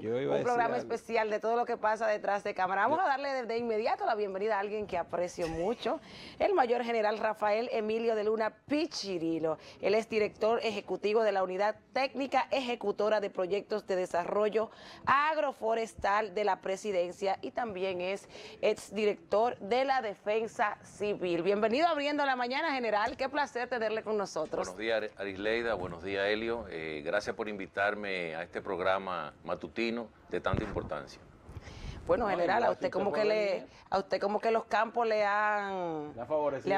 un programa especial de todo lo que pasa detrás de cámara. Vamos a darle de inmediato la bienvenida a alguien que aprecio mucho, el mayor general Rafael Emilio de Luna Pichirilo. Él es director ejecutivo de la Unidad Técnica Ejecutora de Proyectos de Desarrollo Agroforestal de la Presidencia y también es exdirector de la Defensa Civil. Bienvenido a Abriendo la Mañana, general. Qué placer tenerle con nosotros. Buenos días, Arisleida. Buenos días, Helio. Gracias por invitarme a este programa matutino de tanta importancia. Bueno, general, a usted como que los campos le han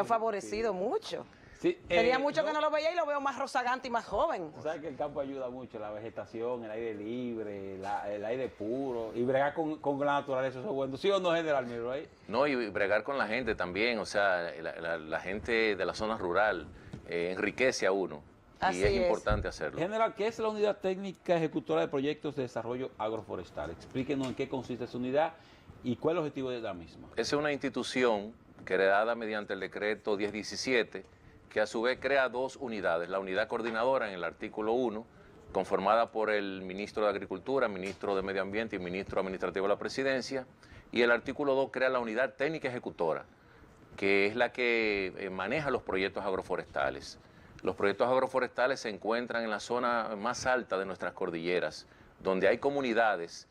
favorecido mucho. Sí, tenía mucho que no lo veía y lo veo más rozagante y más joven. Tú sabes que el campo ayuda mucho, la vegetación, el aire libre, el aire puro, y bregar con la naturaleza, eso es bueno. ¿Sí o no, general Miro, ahí? No, y bregar con la gente también, o sea, la gente de la zona rural enriquece a uno. Así y es importante hacerlo. General, ¿qué es la Unidad Técnica Ejecutora de Proyectos de Desarrollo Agroforestal? Explíquenos en qué consiste esa unidad y cuál es el objetivo de la misma. Es una institución creada mediante el decreto 1017, que a su vez crea dos unidades. La unidad coordinadora en el artículo 1, conformada por el ministro de Agricultura, ministro de Medio Ambiente y ministro administrativo de la Presidencia, y el artículo 2 crea la unidad técnica ejecutora, que es la que maneja los proyectos agroforestales. Los proyectos agroforestales se encuentran en la zona más alta de nuestras cordilleras, donde hay comunidades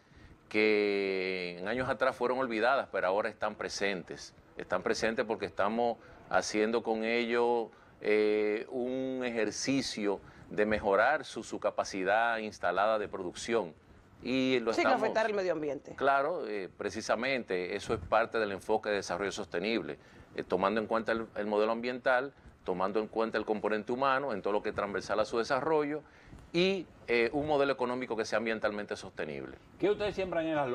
que en años atrás fueron olvidadas, pero ahora están presentes. Están presentes porque estamos haciendo con ellos un ejercicio de mejorar su capacidad instalada de producción. Y lo sin afectar el medio ambiente. Claro, precisamente eso es parte del enfoque de desarrollo sostenible, tomando en cuenta el modelo ambiental, tomando en cuenta el componente humano en todo lo que es transversal a su desarrollo y un modelo económico que sea ambientalmente sostenible. ¿Qué ustedes siembran en esas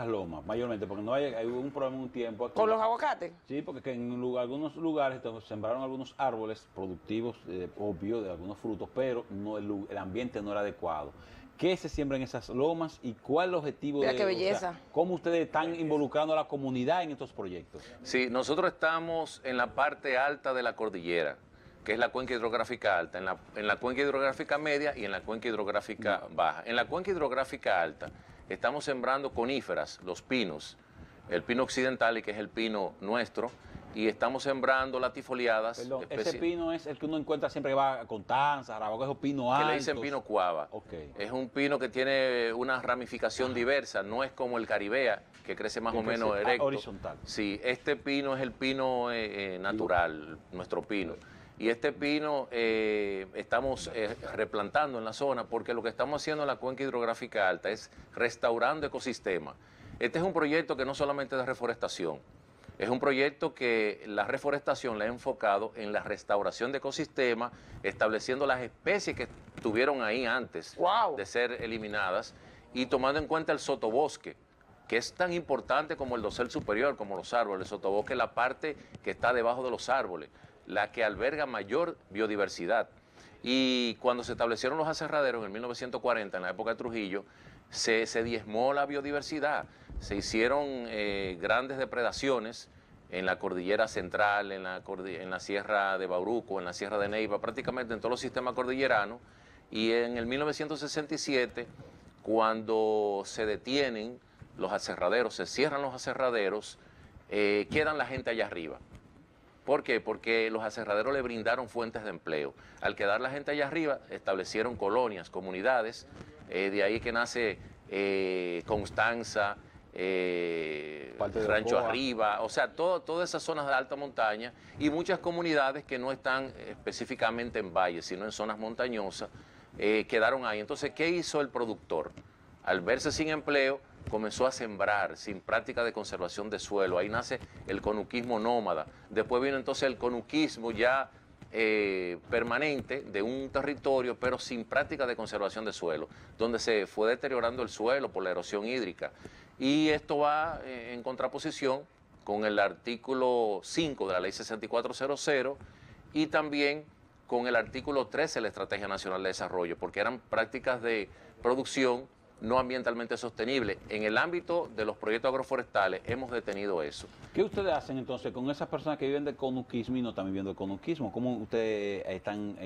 lomas, mayormente? Porque no hay un problema en un tiempo aquí. ¿Con los aguacates? Sí, porque en algunos lugares sembraron algunos árboles productivos, obvio, de algunos frutos, pero no el ambiente no era adecuado. ¿Qué se siembra en esas lomas y cuál es el objetivo? Mira qué belleza. O sea, ¿cómo ustedes están involucrando a la comunidad en estos proyectos? Sí, nosotros estamos en la parte alta de la cordillera, que es la cuenca hidrográfica alta, en la cuenca hidrográfica media y en la cuenca hidrográfica baja. En la cuenca hidrográfica alta estamos sembrando coníferas, los pinos, el pino occidental, y que es el pino nuestro, y estamos sembrando latifoliadas. Perdón, ese pino es el que uno encuentra siempre que va a Constanza, Jarabacoa, esos pinos altos. Que le dicen pino cuava. Okay. Es un pino que tiene una ramificación diversa, no es como el caribea, que crece más o menos erecto. Horizontal. Sí, este pino es el pino natural, nuestro pino. Y este pino estamos replantando en la zona porque lo que estamos haciendo en la cuenca hidrográfica alta es restaurando ecosistemas. Este es un proyecto que no solamente es de reforestación, es un proyecto que la reforestación la ha enfocado en la restauración de ecosistemas, estableciendo las especies que estuvieron ahí antes de ser eliminadas y tomando en cuenta el sotobosque, que es tan importante como el dosel superior, como los árboles. El sotobosque es la parte que está debajo de los árboles, la que alberga mayor biodiversidad. Y cuando se establecieron los aserraderos en 1940, en la época de Trujillo, se diezmó la biodiversidad, se hicieron grandes depredaciones en la cordillera central, en la sierra de Bauruco, en la sierra de Neiva, prácticamente en todos los sistemas cordilleranos. Y en el 1967, cuando se detienen los aserraderos, se cierran los aserraderos, quedan la gente allá arriba. ¿Por qué? Porque los aserraderos le brindaron fuentes de empleo. Al quedar la gente allá arriba, establecieron colonias, comunidades, de ahí que nace Constanza, Rancho Arriba, o sea, todas esas zonas de alta montaña y muchas comunidades que no están específicamente en valles, sino en zonas montañosas, quedaron ahí. Entonces, ¿qué hizo el productor? Al verse sin empleo, comenzó a sembrar sin práctica de conservación de suelo. Ahí nace el conuquismo nómada. Después vino entonces el conuquismo ya permanente de un territorio, pero sin práctica de conservación de suelo, donde se fue deteriorando el suelo por la erosión hídrica. Y esto va en contraposición con el artículo 5 de la Ley 6400 y también con el artículo 13 de la Estrategia Nacional de Desarrollo, porque eran prácticas de producción no ambientalmente sostenible. En el ámbito de los proyectos agroforestales hemos detenido eso. ¿Qué ustedes hacen entonces con esas personas que viven del conuquismo y no están viviendo del conuquismo? ¿Cómo ustedes están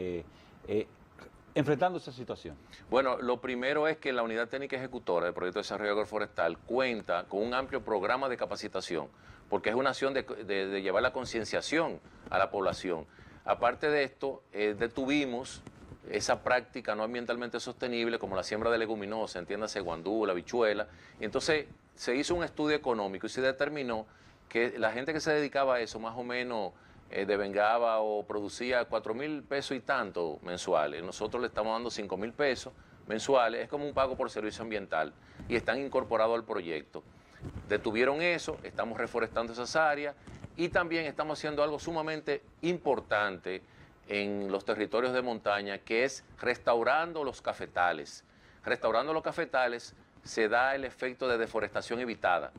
enfrentando esa situación? Bueno, lo primero es que la Unidad Técnica Ejecutora del Proyecto de Desarrollo Agroforestal cuenta con un amplio programa de capacitación, porque es una acción de llevar la concienciación a la población. Aparte de esto, detuvimos esa práctica no ambientalmente sostenible como la siembra de leguminosas, entiéndase guandú, la habichuela. Y entonces se hizo un estudio económico y se determinó que la gente que se dedicaba a eso más o menos devengaba o producía 4.000 pesos y tanto mensuales. Nosotros le estamos dando 5.000 pesos mensuales, es como un pago por servicio ambiental y están incorporados al proyecto. Detuvieron eso, estamos reforestando esas áreas y también estamos haciendo algo sumamente importante en los territorios de montaña, que es restaurando los cafetales. Restaurando los cafetales se da el efecto de deforestación evitada,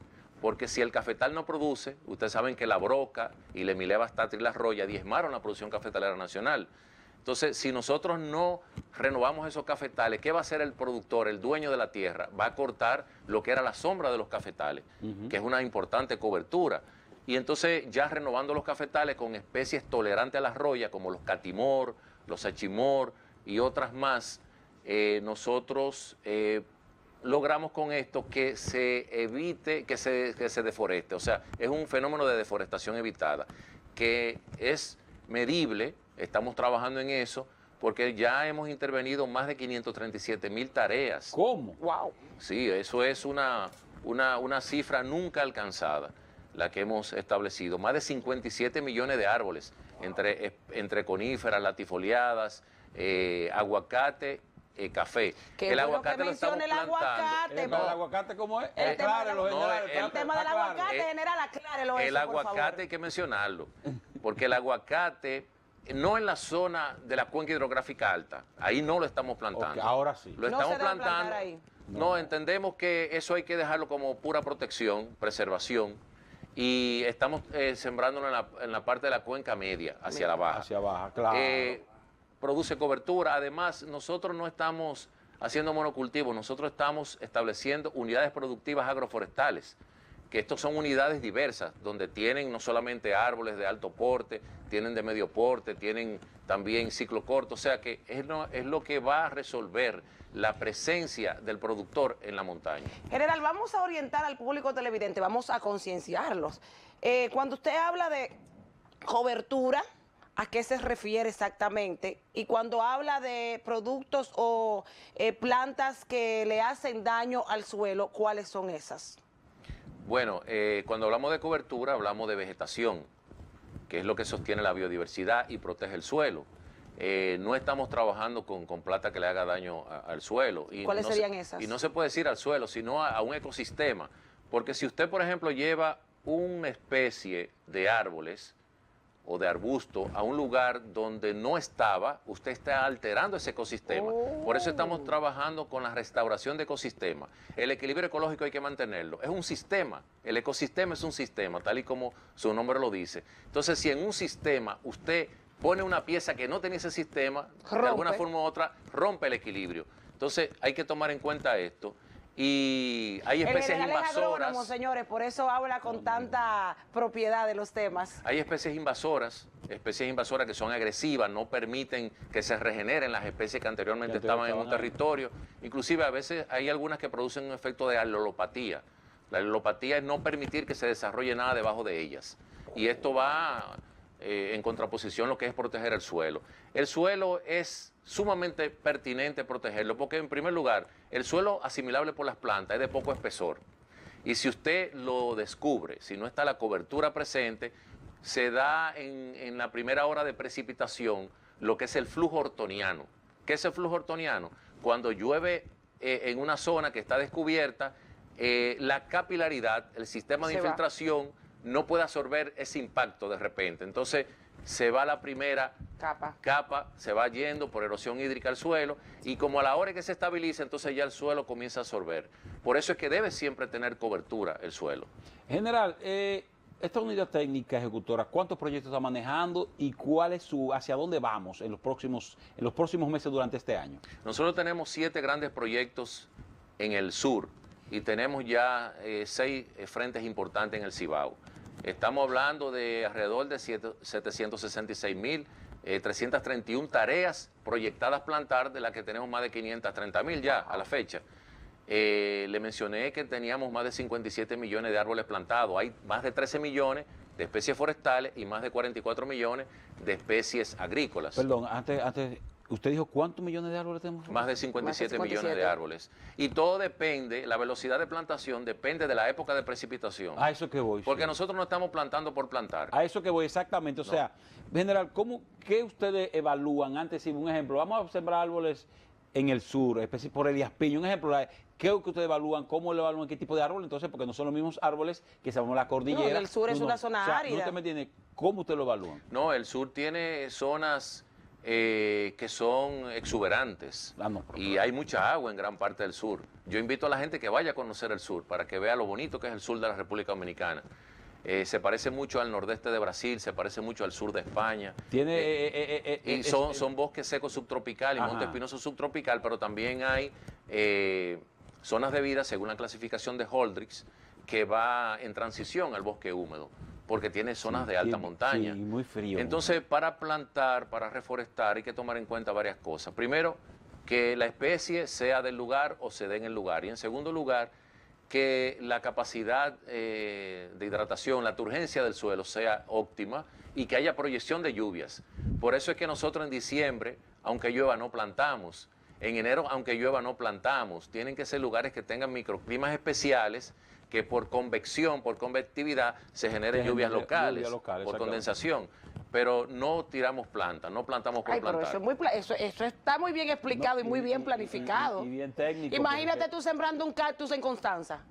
porque si el cafetal no produce, ustedes saben que la broca y la Emilia bastata y la roya diezmaron la producción cafetalera nacional. Entonces, si nosotros no renovamos esos cafetales, ¿qué va a hacer el productor, el dueño de la tierra? Va a cortar lo que era la sombra de los cafetales, que es una importante cobertura. Y entonces ya renovando los cafetales con especies tolerantes a la roya, como los catimor, los achimor y otras más, nosotros logramos con esto que se evite que se deforeste. O sea, es un fenómeno de deforestación evitada, que es medible, estamos trabajando en eso, porque ya hemos intervenido más de 537.000 tareas. ¿Cómo? ¡Wow! Sí, eso es una cifra nunca alcanzada, la que hemos establecido. Más de 57 millones de árboles, entre coníferas, latifoliadas, aguacate, café. Qué El bueno aguacate que lo estamos mencione el plantando. aguacate, ¿El aguacate cómo es? El tema Aclárelo, del- general, el tema del aclárelo. aguacate general, aclárelo El eso, por aguacate favor. hay que mencionarlo, porque el aguacate, no en la zona de la cuenca hidrográfica alta, ahí no lo estamos plantando. Ok, ahora sí. Lo No estamos se debe plantar plantando. ahí. No, entendemos que eso hay que dejarlo como pura protección, preservación, y estamos sembrándolo en la parte de la cuenca media, hacia la baja. Hacia abajo, claro. Produce cobertura. Además, nosotros no estamos haciendo monocultivos, nosotros estamos estableciendo unidades productivas agroforestales, que estos son unidades diversas, donde tienen no solamente árboles de alto porte, tienen de medio porte, tienen también ciclo corto, o sea que es lo que va a resolver la presencia del productor en la montaña. General, vamos a orientar al público televidente, vamos a concienciarlos. Cuando usted habla de cobertura, ¿a qué se refiere exactamente? Y cuando habla de productos o plantas que le hacen daño al suelo, ¿cuáles son esas? Bueno, cuando hablamos de cobertura, hablamos de vegetación, que es lo que sostiene la biodiversidad y protege el suelo. No estamos trabajando con plata que le haga daño al suelo. Y ¿Cuáles no serían esas? Y no se puede decir al suelo, sino a un ecosistema. Porque si usted, por ejemplo, lleva una especie de árboles o de arbusto a un lugar donde no estaba, usted está alterando ese ecosistema. Por eso estamos trabajando con la restauración de ecosistemas. El equilibrio ecológico hay que mantenerlo. Es un sistema. El ecosistema es un sistema, tal y como su nombre lo dice. Entonces, si en un sistema usted pone una pieza que no tenía ese sistema, de alguna forma u otra, rompe el equilibrio. Entonces, hay que tomar en cuenta esto. Y hay especies El general es agrónomo, invasoras. señores, por eso habla con tanta propiedad de los temas. Hay especies invasoras que son agresivas, no permiten que se regeneren las especies que anteriormente estaban en un territorio. Inclusive a veces hay algunas que producen un efecto de alelopatía. La alelopatía es no permitir que se desarrolle nada debajo de ellas. Y esto va en contraposición a lo que es proteger el suelo. El suelo es sumamente pertinente protegerlo porque, en primer lugar, el suelo asimilable por las plantas es de poco espesor. Y si usted lo descubre, si no está la cobertura presente, se da en la primera hora de precipitación lo que es el flujo ortoniano. ¿Qué es el flujo ortoniano? Cuando llueve en una zona que está descubierta, la capilaridad, el sistema de infiltración, no puede absorber ese impacto de repente. Entonces, se va la primera capa, se va yendo por erosión hídrica al suelo, y como a la hora que se estabiliza, entonces ya el suelo comienza a absorber. Por eso es que debe siempre tener cobertura el suelo. General, esta unidad técnica ejecutora, ¿cuántos proyectos está manejando y cuál es hacia dónde vamos en los próximos meses durante este año? Nosotros tenemos 7 grandes proyectos en el sur y tenemos ya 6 frentes importantes en el Cibao. Estamos hablando de alrededor de 766.000 331 tareas proyectadas plantar, de las que tenemos más de 530.000 ya a la fecha. Le mencioné que teníamos más de 57 millones de árboles plantados. Hay más de 13 millones de especies forestales y más de 44 millones de especies agrícolas. Perdón, antes usted dijo ¿cuántos millones de árboles tenemos? Más de 57 millones de árboles. Y todo depende, la velocidad de plantación depende de la época de precipitación. A eso que voy. Porque sí. nosotros no estamos plantando por plantar. A eso que voy, exactamente. O No. sea, general, ¿qué ustedes evalúan antes? Si un ejemplo, vamos a sembrar árboles en el sur, por Elías Piña, un ejemplo, ¿qué es lo que ustedes evalúan? ¿Cómo lo evalúan? ¿Qué tipo de árbol? Entonces, porque no son los mismos árboles que se llaman la cordillera. No, en el sur es una zona árida. No, usted me entiende, ¿cómo usted lo evalúan? No, el sur tiene zonas que son exuberantes y hay mucha agua en gran parte del sur. Yo invito a la gente que vaya a conocer el sur para que vea lo bonito que es el sur de la República Dominicana. Se parece mucho al nordeste de Brasil, se parece mucho al sur de España. Y son bosques secos subtropical y monte espinoso subtropical, pero también hay zonas de vida, según la clasificación de Holdricks, que va en transición al bosque húmedo, porque tiene zonas de alta montaña. Sí, muy frío. Entonces, para plantar, para reforestar, hay que tomar en cuenta varias cosas. Primero, que la especie sea del lugar o se dé en el lugar. Y en segundo lugar, que la capacidad de hidratación, la turgencia del suelo sea óptima y que haya proyección de lluvias. Por eso es que nosotros en diciembre, aunque llueva, no plantamos. En enero, aunque llueva, no plantamos. Tienen que ser lugares que tengan microclimas especiales, que por convección, por convectividad, se generen lluvias locales, por condensación. Pero no tiramos plantas, no plantamos por plantar. Pero eso está muy bien explicado y muy bien planificado. Y bien técnico. Imagínate tú sembrando un cactus en Constanza.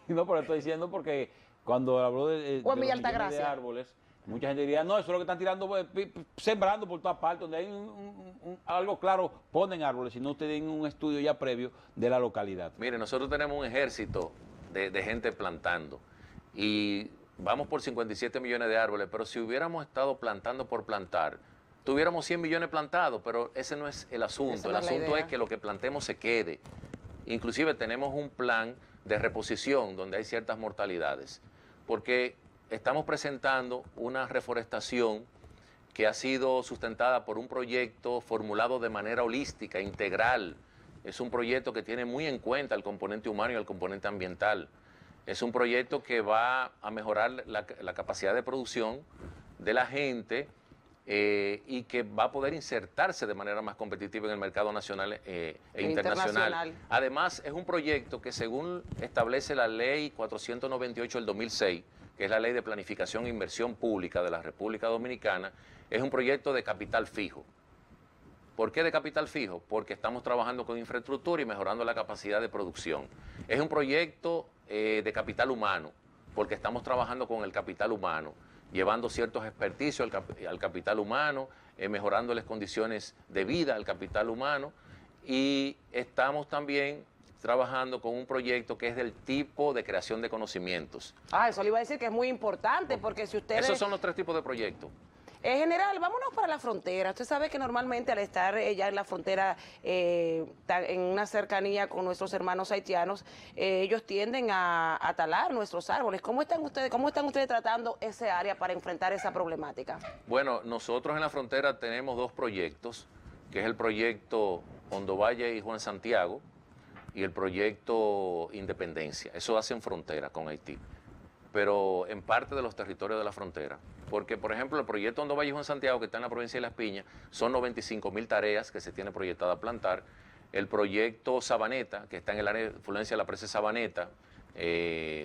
No, pero estoy diciendo porque cuando habló de O en Villa los millones de Altagracia. árboles, mucha gente diría, no, eso es lo que están tirando, sembrando por todas partes, donde hay algo claro, ponen árboles, si no ustedes tienen un estudio ya previo de la localidad. Mire, nosotros tenemos un ejército de gente plantando y vamos por 57 millones de árboles, pero si hubiéramos estado plantando por plantar, tuviéramos 100 millones plantados, pero ese no es el asunto. El asunto es que lo que plantemos se quede. Inclusive tenemos un plan de reposición donde hay ciertas mortalidades, porque estamos presentando una reforestación que ha sido sustentada por un proyecto formulado de manera holística, integral. Es un proyecto que tiene muy en cuenta el componente humano y el componente ambiental. Es un proyecto que va a mejorar la capacidad de producción de la gente y que va a poder insertarse de manera más competitiva en el mercado nacional e internacional. Además, es un proyecto que, según establece la Ley 498 del 2006, que es la Ley de Planificación e Inversión Pública de la República Dominicana, es un proyecto de capital fijo. ¿Por qué de capital fijo? Porque estamos trabajando con infraestructura y mejorando la capacidad de producción. Es un proyecto de capital humano, porque estamos trabajando con el capital humano, llevando ciertos experticios al capital humano, mejorando las condiciones de vida al capital humano, y estamos también trabajando con un proyecto que es del tipo de creación de conocimientos. Eso le iba a decir que es muy importante, porque si ustedes... Esos son los 3 tipos de proyectos. General, vámonos para la frontera. Usted sabe que normalmente al estar ya en la frontera, en una cercanía con nuestros hermanos haitianos, ellos tienden a talar nuestros árboles. ¿Cómo están ustedes tratando ese área para enfrentar esa problemática? Bueno, nosotros en la frontera tenemos 2 proyectos, que es el proyecto Hondo Valle y Juan Santiago y el proyecto Independencia. Eso hacen frontera con Haití, pero en parte de los territorios de la frontera. Porque, por ejemplo, el proyecto Hondo Valle y Juan Santiago, que está en la provincia de Las Piñas, son 95.000 tareas que se tiene proyectada plantar. El proyecto Sabaneta, que está en el área de influencia de la presa Sabaneta,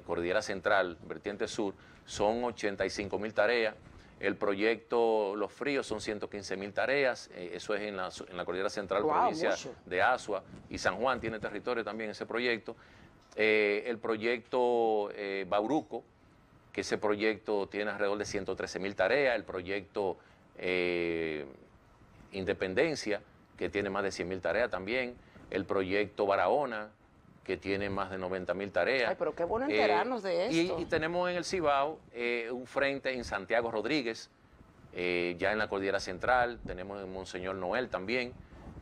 Cordillera Central, vertiente sur, son 85.000 tareas. El proyecto Los Fríos son 115.000 tareas, eso es en la Cordillera Central, provincia de Azua, y San Juan tiene territorio también ese proyecto. El proyecto Bauruco, que ese proyecto tiene alrededor de 113.000 tareas, el proyecto Independencia, que tiene más de 100.000 tareas también, el proyecto Barahona, que tiene más de 90.000 tareas. Ay, pero qué bueno enterarnos de esto. Y tenemos en el Cibao un frente en Santiago Rodríguez, ya en la Cordillera Central, tenemos en Monseñor Noel también,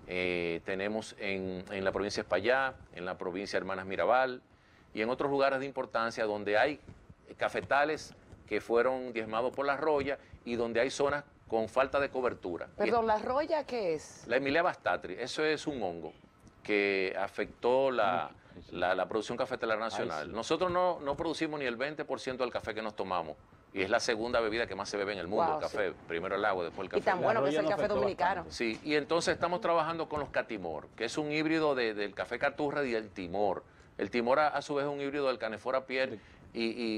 tenemos en la provincia de Espaillá, en la provincia de Hermanas Mirabal, y en otros lugares de importancia donde hay cafetales que fueron diezmados por la roya y donde hay zonas con falta de cobertura. Perdón, ¿la roya qué es? La Emilia bastatri, eso es un hongo que afectó la producción cafetalera nacional. Sí. Nosotros no producimos ni el 20% del café que nos tomamos. Y es la segunda bebida que más se bebe en el mundo, Wow, el café. sí. Primero el agua, después el café. Y tan bueno que es el roya nos café afectó dominicano. bastante. Sí, y entonces estamos trabajando con los catimor, que es un híbrido del café caturra y el timor. El timor a su vez es un híbrido del canefora pier,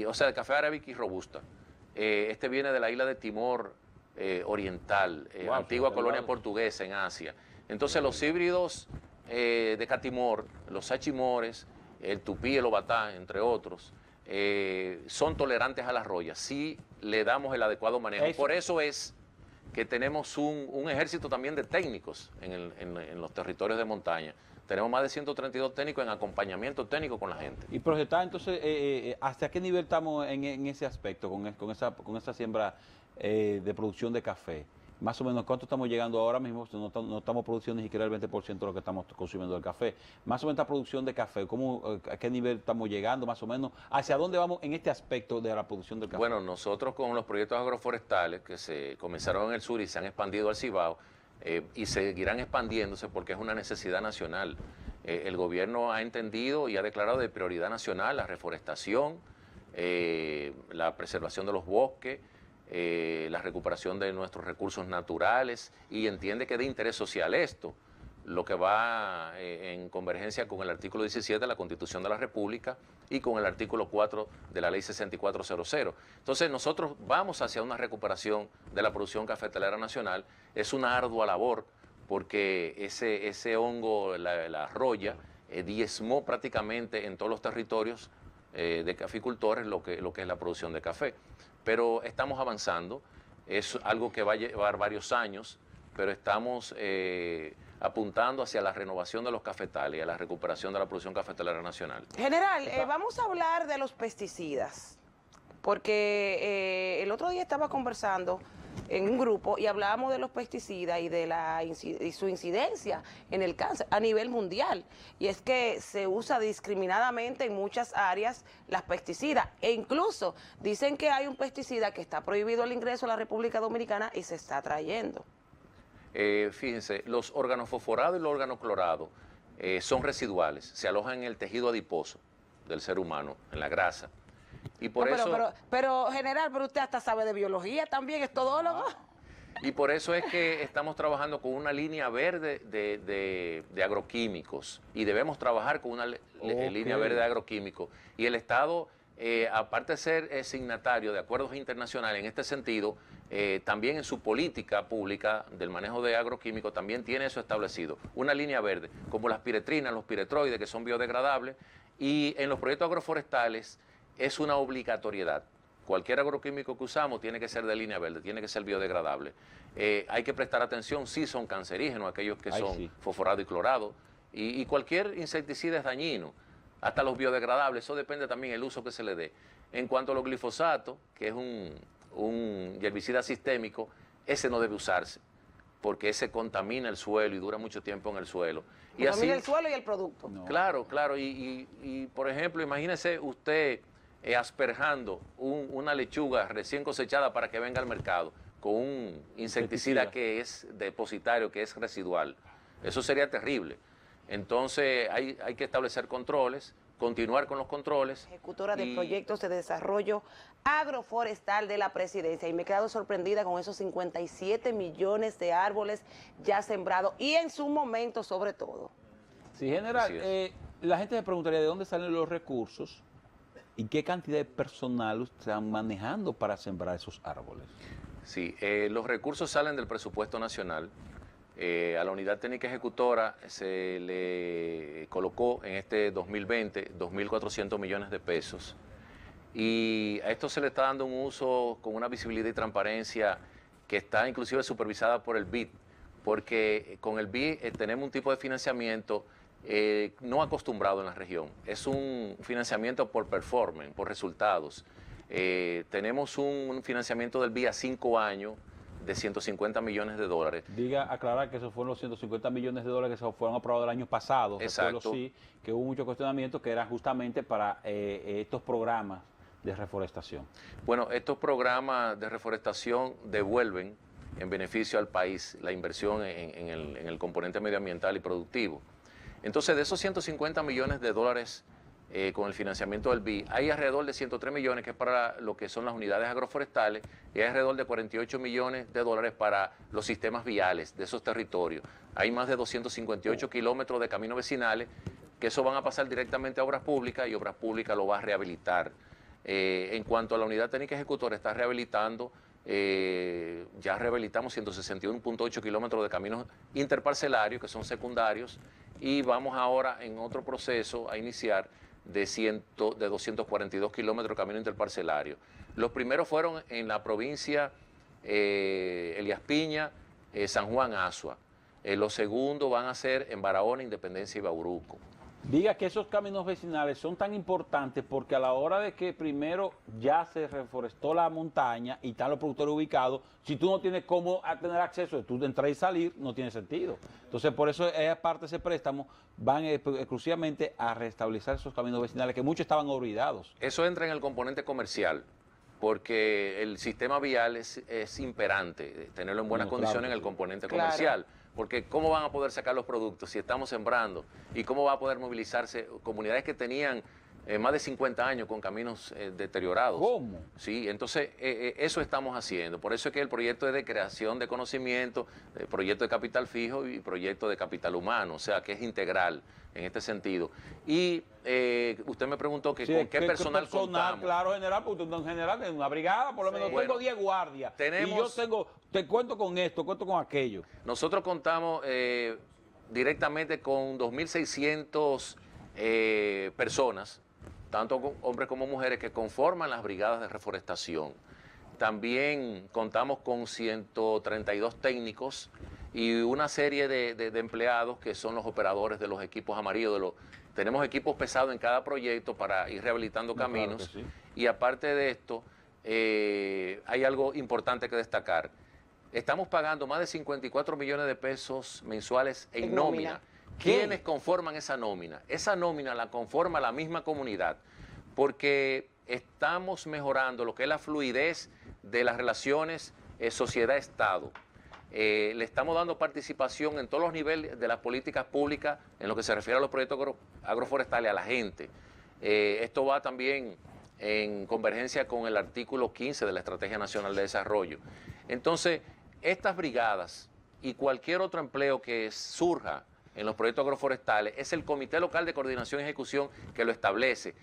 o sea, del café arábica y robusta. Este viene de la isla de Timor oriental, Wow, antigua sí, colonia claro. portuguesa en Asia. Entonces los híbridos de catimor, los sachimores, el tupí, el obatá, entre otros, son tolerantes a las royas, si le damos el adecuado manejo. Eso. Por eso es que tenemos un ejército también de técnicos en los territorios de montaña. Tenemos más de 132 técnicos en acompañamiento técnico con la gente. Y proyectar entonces, ¿hasta qué nivel estamos en ese aspecto, con esa siembra de producción de café? Más o menos, ¿cuánto estamos llegando ahora mismo? No estamos produciendo ni siquiera el 20% de lo que estamos consumiendo del café. Más o menos esta producción de café, ¿a qué nivel estamos llegando más o menos? ¿Hacia dónde vamos en este aspecto de la producción del café? Bueno, nosotros con los proyectos agroforestales que se comenzaron en el sur y se han expandido al Cibao, y seguirán expandiéndose porque es una necesidad nacional. El gobierno ha entendido y ha declarado de prioridad nacional la reforestación, la preservación de los bosques, la recuperación de nuestros recursos naturales, y entiende que es de interés social esto, lo que va en convergencia con el artículo 17 de la Constitución de la República y con el artículo 4 de la Ley 6400. Entonces nosotros vamos hacia una recuperación de la producción cafetalera nacional. Es una ardua labor porque ese hongo, la roya, diezmó prácticamente en todos los territorios de caficultores lo que es la producción de café. Pero estamos avanzando, es algo que va a llevar varios años, pero estamos apuntando hacia la renovación de los cafetales y a la recuperación de la producción cafetalera nacional. General, vamos a hablar de los pesticidas, porque el otro día estaba conversando en un grupo y hablábamos de los pesticidas y de su incidencia en el cáncer a nivel mundial. Y es que se usa discriminadamente en muchas áreas las pesticidas, e incluso dicen que hay un pesticida que está prohibido el ingreso a la República Dominicana y se está trayendo. Fíjense, los organofosforados y los organoclorados son residuales, se alojan en el tejido adiposo del ser humano, en la grasa. Y por No, eso, pero general, pero usted hasta sabe de biología también, es todólogo. y por eso es que estamos trabajando con una línea verde de agroquímicos, y debemos trabajar con una línea verde de agroquímicos. Y el Estado, aparte de ser signatario de acuerdos internacionales en este sentido, también en su política pública del manejo de agroquímicos también tiene eso establecido, una línea verde, como las piretrinas, los piretroides, que son biodegradables, y en los proyectos agroforestales es una obligatoriedad. Cualquier agroquímico que usamos tiene que ser de línea verde, tiene que ser biodegradable. Hay que prestar atención, sí son cancerígenos aquellos que son fosforados y clorados, y cualquier insecticida es dañino, hasta los biodegradables, eso depende también del uso que se le dé. En cuanto a los glifosatos, que es un herbicida sistémico, ese no debe usarse, porque ese contamina el suelo y dura mucho tiempo en el suelo. Y así, el suelo y el producto. No. claro, y por ejemplo, imagínese usted asperjando una lechuga recién cosechada para que venga al mercado con un insecticida que es depositario, que es residual. Eso sería terrible. Entonces hay que establecer controles, continuar con los controles. Ejecutora de proyectos de desarrollo agroforestal de la presidencia, y me he quedado sorprendida con esos 57 millones de árboles ya sembrados, y en su momento sobre todo. Sí, general, Así la gente se preguntaría de dónde salen los recursos y qué cantidad de personal están manejando para sembrar esos árboles. Sí, los recursos salen del presupuesto nacional. A la unidad técnica ejecutora se le colocó en este 2020 2.400 millones de pesos, y a esto se le está dando un uso con una visibilidad y transparencia que está inclusive supervisada por el BID, porque con el BID tenemos un tipo de financiamiento no acostumbrado en la región. Es un financiamiento por performance, por resultados. Tenemos un financiamiento del BID a 5 años de 150 millones de dólares. Diga, aclarar que esos fueron los 150 millones de dólares que se fueron aprobados el año pasado. Exacto. Recuerdo, sí, que hubo mucho cuestionamiento que era justamente para estos programas de reforestación. Bueno, estos programas de reforestación devuelven en beneficio al país la inversión en el componente medioambiental y productivo. Entonces, de esos 150 millones de dólares con el financiamiento del BI, hay alrededor de 103 millones que es para lo que son las unidades agroforestales y hay alrededor de 48 millones de dólares para los sistemas viales de esos territorios. Hay más de 258 kilómetros de caminos vecinales que eso van a pasar directamente a Obras Públicas y Obras Públicas lo va a rehabilitar. En cuanto a la unidad técnica ejecutora, está rehabilitando, ya rehabilitamos 161.8 kilómetros de caminos interparcelarios que son secundarios y vamos ahora en otro proceso a iniciar de 242 kilómetros de camino interparcelario. Los primeros fueron en la provincia Elías Piña, San Juan, Asua. Los segundos van a ser en Barahona, Independencia y Bauruco. Diga que esos caminos vecinales son tan importantes porque a la hora de que primero ya se reforestó la montaña y están los productores ubicados, si tú no tienes cómo tener acceso, tú de entrar y salir, no tiene sentido. Entonces, por eso, aparte de ese préstamo, van exclusivamente a restablecer esos caminos vecinales que muchos estaban olvidados. Eso entra en el componente comercial, porque el sistema vial es imperante, tenerlo en buenas condiciones en el componente comercial. Porque ¿cómo van a poder sacar los productos si estamos sembrando? ¿Y cómo va a poder movilizarse comunidades que tenían más de 50 años con caminos deteriorados? ¿Cómo? Sí, entonces eso estamos haciendo. Por eso es que el proyecto es de creación de conocimiento, proyecto de capital fijo y proyecto de capital humano, o sea, que es integral en este sentido. Y usted me preguntó que Sí, con qué personal contamos. Claro, general, porque usted en general en una brigada, por lo menos Bueno, tengo 10 guardias. tenemos- Y yo te cuento con esto, cuento con aquello. Nosotros contamos directamente con 2.600 personas, tanto hombres como mujeres, que conforman las brigadas de reforestación. También contamos con 132 técnicos y una serie de empleados que son los operadores de los equipos amarillos. Tenemos equipos pesados en cada proyecto para ir rehabilitando caminos. Claro que sí. Y aparte de esto, hay algo importante que destacar. Estamos pagando más de 54 millones de pesos mensuales en nómina. ¿Quiénes conforman esa nómina? Esa nómina la conforma la misma comunidad, porque estamos mejorando lo que es la fluidez de las relaciones sociedad-estado. Le estamos dando participación en todos los niveles de las políticas públicas en lo que se refiere a los proyectos agroforestales, a la gente. Esto va también en convergencia con el artículo 15 de la Estrategia Nacional de Desarrollo. Entonces, estas brigadas y cualquier otro empleo que surja en los proyectos agroforestales, es el Comité Local de Coordinación y Ejecución que lo establece.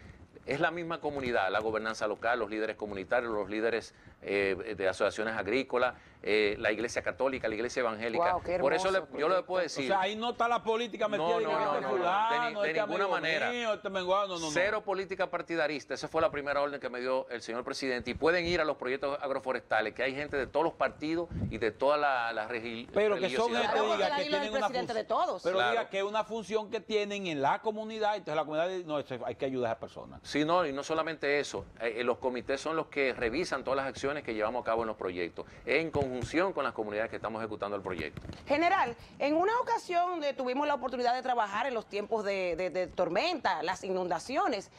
Es la misma comunidad, la gobernanza local, los líderes comunitarios, los líderes de asociaciones agrícolas, la Iglesia Católica, la Iglesia Evangélica. Wow, qué por eso hermoso yo le puedo decir... O sea, ahí no está la política metida en este fulano, de este ninguna amigo manera. mío, este menguado, no. Cero política partidarista, esa fue la primera orden que me dio el señor presidente. Y pueden ir a los proyectos agroforestales, que hay gente de todos los partidos y de todas las religiosidades. Pero que son gente, Claro, porque diga, la que isla tienen del una presidente función. de todos. Pero Claro. diga que es una función que tienen en la comunidad, entonces la comunidad dice, no, hay que ayudar a esas personas. Sí, no, y no solamente eso, los comités son los que revisan todas las acciones que llevamos a cabo en los proyectos, en conjunción con las comunidades que estamos ejecutando el proyecto. General, en una ocasión tuvimos la oportunidad de trabajar en los tiempos de tormenta, las inundaciones.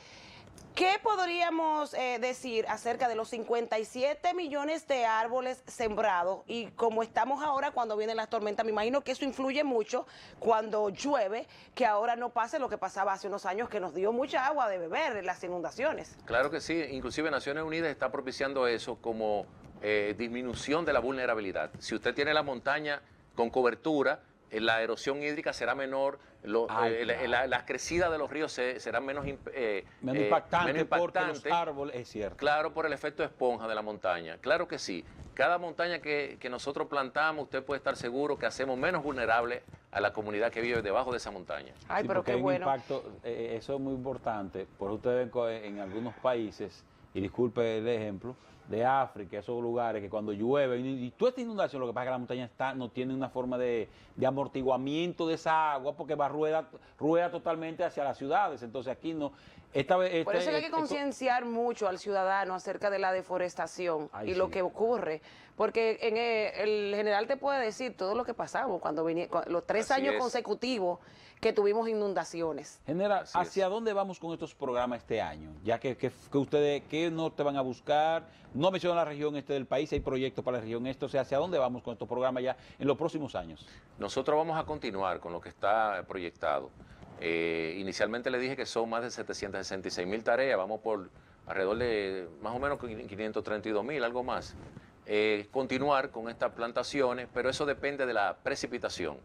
¿Qué podríamos decir acerca de los 57 millones de árboles sembrados? Y como estamos ahora cuando vienen las tormentas, me imagino que eso influye mucho cuando llueve, que ahora no pase lo que pasaba hace unos años, que nos dio mucha agua de beber, las inundaciones. Claro que sí, inclusive Naciones Unidas está propiciando eso como disminución de la vulnerabilidad. Si usted tiene la montaña con cobertura, la erosión hídrica será menor, las crecidas de los ríos serán menos Impactante porque los árboles, es cierto. Claro, por el efecto esponja de la montaña. Claro que sí. Cada montaña que nosotros plantamos, usted puede estar seguro que hacemos menos vulnerable a la comunidad que vive debajo de esa montaña. Ay, Sí, pero porque qué hay un bueno. impacto, eso es muy importante, por ustedes en algunos países, y disculpe el ejemplo, de África, esos lugares que cuando llueve, y toda esta inundación, lo que pasa es que la montaña no tiene una forma de amortiguamiento de esa agua, porque rueda totalmente hacia las ciudades, entonces aquí no. Esta vez, Por eso hay que concienciar mucho al ciudadano acerca de la deforestación y lo que ocurre. Porque el general te puede decir todo lo que pasamos cuando los 3 Así años es. consecutivos que tuvimos inundaciones. General, Así ¿hacia es. dónde vamos con estos programas este año? Ya que ustedes, ¿qué norte van a buscar? No menciona la región este del país, hay proyectos para la región este, o sea, ¿hacia dónde vamos con estos programas ya en los próximos años? Nosotros vamos a continuar con lo que está proyectado. Inicialmente le dije que son más de 766.000 tareas, vamos por alrededor de más o menos 532.000, algo más. Continuar con estas plantaciones, pero eso depende de la precipitación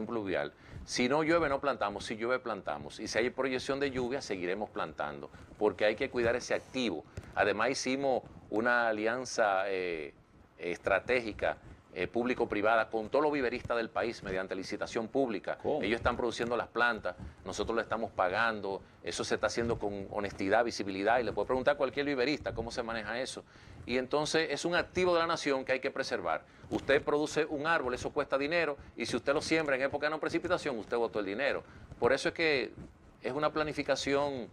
pluvial. Si no llueve, no plantamos, si llueve, plantamos. Y si hay proyección de lluvia, seguiremos plantando, porque hay que cuidar ese activo. Además, hicimos una alianza estratégica público-privada con todos los viveristas del país mediante licitación pública. ¿Cómo? Ellos están produciendo las plantas, nosotros le estamos pagando, eso se está haciendo con honestidad, visibilidad, y le puede preguntar a cualquier viverista cómo se maneja eso. Y entonces es un activo de la nación que hay que preservar. Usted produce un árbol, eso cuesta dinero, y si usted lo siembra en época de no precipitación, usted botó el dinero. Por eso es que es una planificación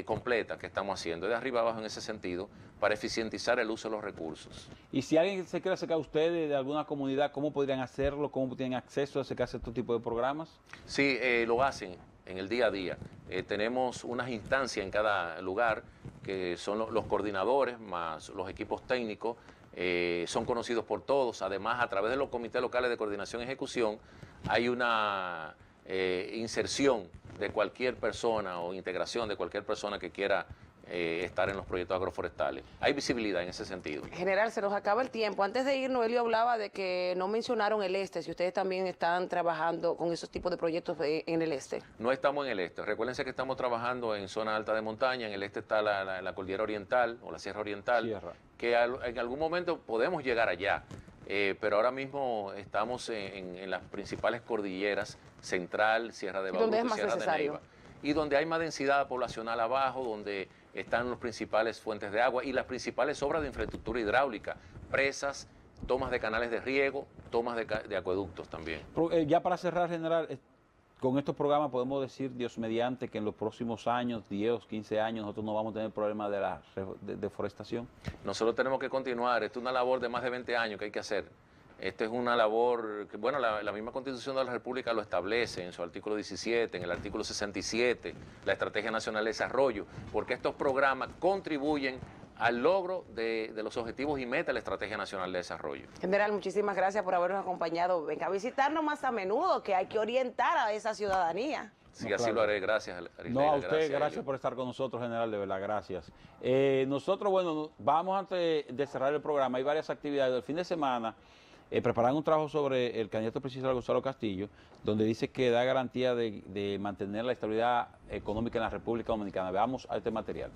completa que estamos haciendo, de arriba abajo en ese sentido, para eficientizar el uso de los recursos. Y si alguien se quiere acercar a ustedes de alguna comunidad, ¿cómo podrían hacerlo? ¿Cómo tienen acceso a acercarse a este tipo de programas? Sí, lo hacen en el día a día. Tenemos unas instancias en cada lugar, que son los coordinadores más los equipos técnicos, son conocidos por todos. Además, a través de los comités locales de coordinación y ejecución, hay una inserción de cualquier persona o integración de cualquier persona que quiera estar en los proyectos agroforestales. Hay visibilidad en ese sentido. General, se nos acaba el tiempo. Antes de ir, Noelio hablaba de que no mencionaron el este, si ustedes también están trabajando con esos tipos de proyectos en el este. No estamos en el este. Recuérdense que estamos trabajando en zona alta de montaña. En el este está la cordillera oriental o la sierra oriental, que en algún momento podemos llegar allá. Pero ahora mismo estamos en las principales cordilleras, Central, Sierra de Bauruco y Sierra de Neiva. Y donde hay más densidad poblacional abajo, donde están las principales fuentes de agua y las principales obras de infraestructura hidráulica, presas, tomas de canales de riego, tomas de acueductos también. Ya para cerrar, general, con estos programas podemos decir, Dios mediante, que en los próximos años, 10 o 15 años, nosotros no vamos a tener problemas de la deforestación. Nosotros tenemos que continuar. Esto es una labor de más de 20 años que hay que hacer. Esta es una labor que, bueno, la misma Constitución de la República lo establece en su artículo 17, en el artículo 67, la Estrategia Nacional de Desarrollo, porque estos programas contribuyen al logro de los objetivos y metas de la Estrategia Nacional de Desarrollo. General, muchísimas gracias por habernos acompañado. Venga a visitarnos más a menudo, que hay que orientar a esa ciudadanía. Sí, así lo haré. Gracias, Arisleida. No, a usted, gracias por estar con nosotros, general, de verdad, gracias. Nosotros, bueno, vamos antes de cerrar el programa, hay varias actividades. El fin de semana preparan un trabajo sobre el candidato presidencial Gonzalo Castillo, donde dice que da garantía de mantener la estabilidad económica en la República Dominicana. Veamos a este material.